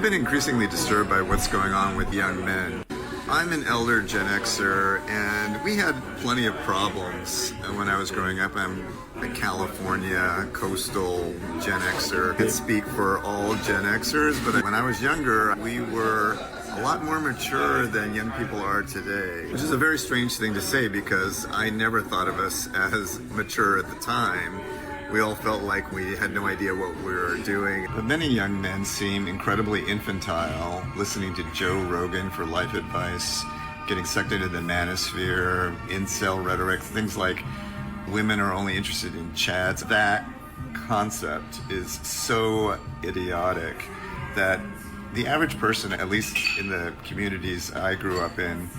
I've been increasingly disturbed by what's going on with young men. I'm an elder Gen Xer, and we had plenty of problems when I was growing up. I'm a California coastal Gen Xer. I can speak for all Gen Xers, but when I was younger, we were a lot more mature than young people are today, which is a very strange thing to say because I never thought of us as mature at the time. We all felt like we had no idea what we were doing. But many young men seem incredibly infantile, listening to Joe Rogan for life advice, getting sucked into the manosphere, incel rhetoric, things like women are only interested in chats. That concept is so idiotic that the average person, at least in the communities I grew up in,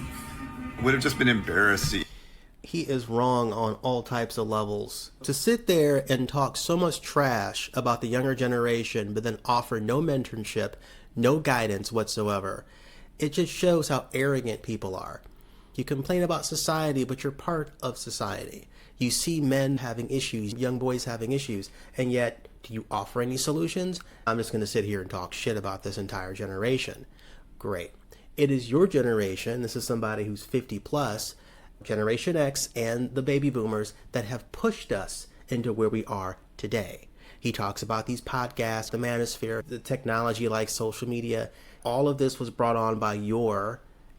would have just been embarrassed. He is wrong on all types of levels. To sit there and talk so much trash about the younger generation, but then offer no mentorship, no guidance whatsoever, it just shows how arrogant people are. You complain about society, but you're part of society. You see men having issues, young boys having issues, and yet, do you offer any solutions? I'm just going to sit here and talk shit about this entire generation. Great. It is your generation. This is somebody who's 50 plus, Generation X and the baby boomers that have pushed us into where we are today. He talks about these podcasts, the manosphere, the technology like social media. All of this was brought on by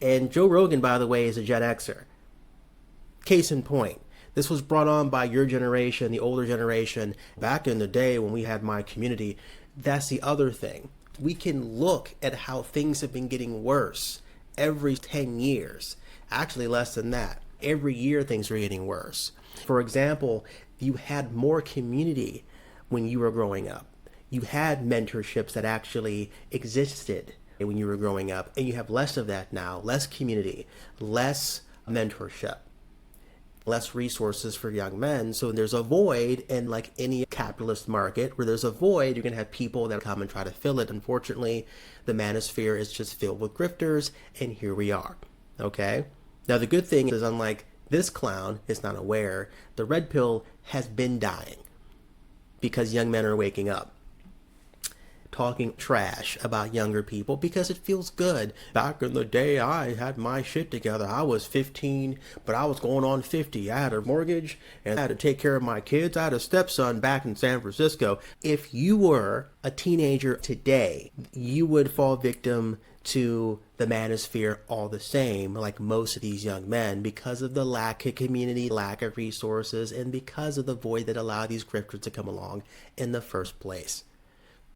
and Joe Rogan, by the way, is a Gen Xer. Case in point, this was brought on by your generation, the older generation. Back in the day when we had my community, that's the other thing. We can look at how things have been getting worse every 10 years. Actually, less than that. Every year things are getting worse. For example, you had more community when you were growing up. You had mentorships that actually existed when you were growing up, and you have less of that now. Less community, less mentorship, less resources for young men. So there's a void, and like any capitalist market where there's a void, you're going to have people that come and try to fill it. Unfortunately, the manosphere is just filled with grifters, and here we are. Okay? Now, the good thing is, unlike this clown is not aware, the red pill has been dying because young men are waking up, talking trash about younger people because it feels good. Back in the day, I had my shit together. I was 15, but I was going on 50. I had a mortgage and I had to take care of my kids. I had a stepson back in San Francisco. If you were a teenager today, you would fall victim to the manosphere all the same, like most of these young men, because of the lack of community, lack of resources, and because of the void that allowed these grifters to come along in the first place.